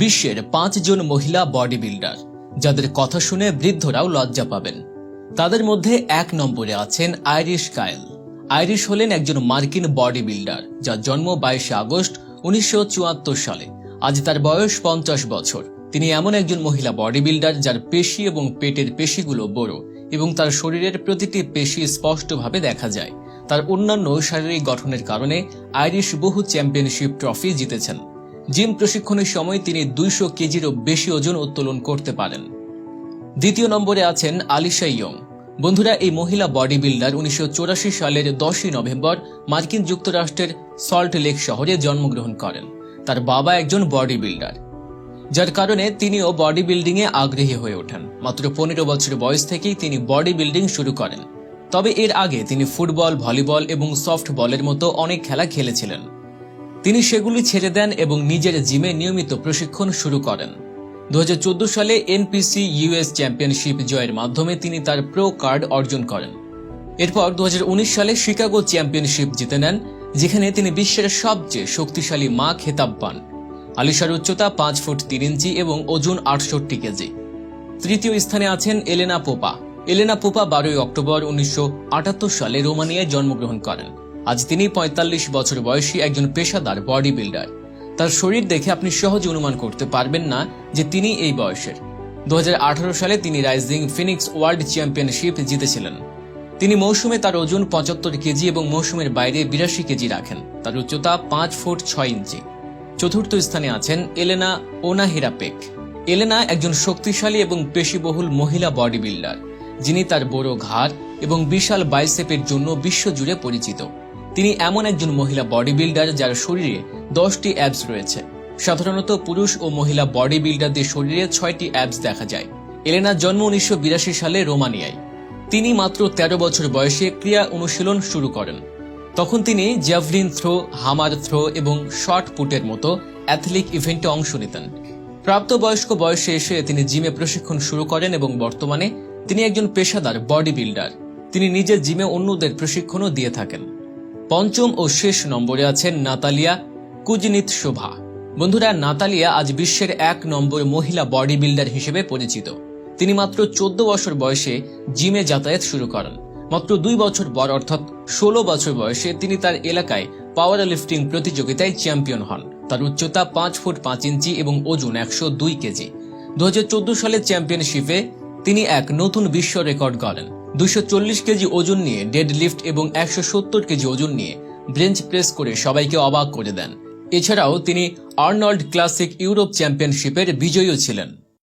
বিশ্বের 5 জন মহিলা body builder যাদের কথা শুনে বৃদ্ধরাও লজ্জা পাবেন। তাদের মধ্যে 1 নম্বরে আছেন আইরিশ কায়েল। আইরিশ হলেন একজন মার্কিন বডি বিল্ডার যার জন্ম 22 আগস্ট 1974 সালে। আজ তার বয়স 50 বছর। তিনি এমন একজন মহিলা বডি বিল্ডার যার পেশি এবং পেটের পেশিগুলো বড় এবং তার শরীরের প্রতিটি পেশি স্পষ্টভাবে দেখা যায়। তার অন্যান্য শারীরিক গঠনের কারণে আইরিশ বহু চ্যাম্পিয়নশিপ ট্রফি জিতেছেন। জিম প্রশিক্ষণের সময় তিনি 200 কেজিরও বেশি ওজন উত্তোলন করতে পারেন। দ্বিতীয় নম্বরে আছেন আলিশা ইয়ং। বন্ধুরা, এই মহিলা বডি বিল্ডার 1984 সালের 10 নভেম্বর মার্কিন যুক্তরাষ্ট্রের সল্ট লেক শহরে জন্মগ্রহণ করেন। তার বাবা একজন বডি বিল্ডার, যার কারণে তিনিও বডি বিল্ডিং এ আগ্রহী হয়ে ওঠেন। মাত্র 15 বছর বয়স থেকেই তিনি বডি বিল্ডিং শুরু করেন। তবে এর আগে তিনি ফুটবল, ভলিবল এবং সফটবলের মতো অনেক খেলা খেলেছিলেন। তিনি সেগুলি ছেড়ে দেন এবং নিজের জিমে নিয়মিত প্রশিক্ষণ শুরু করেন। 2014 সালে এনপিসি ইউএস চ্যাম্পিয়নশিপ জয়ের মাধ্যমে তিনি তার প্রো কার্ড অর্জন করেন। এরপর 2019 সালে শিকাগো চ্যাম্পিয়নশিপ জিতে নেন, যেখানে তিনি বিশ্বের সবচেয়ে শক্তিশালী মা খেতাব পান। আলিশার উচ্চতা 5 ফুট 3 ইঞ্চি এবং ওজন 68 কেজি। তৃতীয় স্থানে আছেন এলেনা পোপা। এলেনা পোপা 12 অক্টোবর 1978 সালে রোমানিয়ায় জন্মগ্রহণ করেন। আজ তিনি 45 বছর বয়সী একজন পেশাদার বডি বিল্ডার। তার শরীর দেখে আপনি সহজে অনুমান করতে পারবেন না যে তিনি এই বয়সের। 2018 সালে তিনি রাইজিং ফিনিক্স ওয়ার্ল্ড চ্যাম্পিয়নশিপ জিতেছিলেন। তিনি মৌসুমে তার ওজন 75 কেজি এবং মৌসুমের বাইরে 82 কেজি রাখেন। তার উচ্চতা 5 ফুট 6 ইঞ্চি। চতুর্থ স্থানে আছেন এলেনা ওনাহিরাপেক। এলেনা একজন শক্তিশালী এবং পেশিবহুল মহিলা বডি বিল্ডার, যিনি তার বড় ঘাড় এবং বিশাল বাইসেপের জন্য বিশ্বজুড়ে পরিচিত। তিনি এমন একজন মহিলা বডি বিল্ডার যার শরীরে 10টি অ্যাবস রয়েছে। সাধারণত পুরুষ ও মহিলা বডি বিল্ডারদের শরীরে 6টি অ্যাবস দেখা যায়। এলেনার জন্ম 1982 সালে রোমানিয়ায়। তিনি মাত্র 13 বছর বয়সে ক্রীড়া অনুশীলন শুরু করেন। তখন তিনি জ্যাভলিন থ্রো, হামার থ্রো এবং শর্ট পুটের মতো অ্যাথলেটিক ইভেন্টে অংশ নিতেন। প্রাপ্তবয়স্ক বয়সে এসে তিনি জিমে প্রশিক্ষণ শুরু করেন এবং বর্তমানে তিনি একজন পেশাদার বডি বিল্ডার। তিনি নিজের জিমে অন্যদের প্রশিক্ষণও দিয়ে থাকেন। পঞ্চম ও শেষ নম্বরে আছেন নাতালিয়া কুজনিৎসোভা। বন্ধুরা, নাতালিয়া আজ বিশ্বের 1 নম্বর মহিলা বডি বিল্ডার হিসেবে পরিচিত। তিনি মাত্র 14 বছর বয়সে জিমে যাতায়াত শুরু করেন। মাত্র 2 বছর পর অর্থাৎ 16 বছর বয়সে তিনি তার এলাকায় পাওয়ার লিফটিং প্রতিযোগিতায় চ্যাম্পিয়ন হন। তার উচ্চতা 5 ফুট 5 ইঞ্চি এবং ওজন 102 কেজি। 2014 সালের চ্যাম্পিয়নশিপে তিনি এক নতুন বিশ্ব রেকর্ড করেন। 240 কেজি ওজন নিয়ে ডেড লিফট এবং 170 কেজি ওজন নিয়ে বেঞ্চ প্রেস করে সবাইকে অবাক করে দেন। এছাড়াও তিনি আর্নল্ড ক্লাসিক ইউরোপ চ্যাম্পিয়নশিপের বিজয়ীও ছিলেন।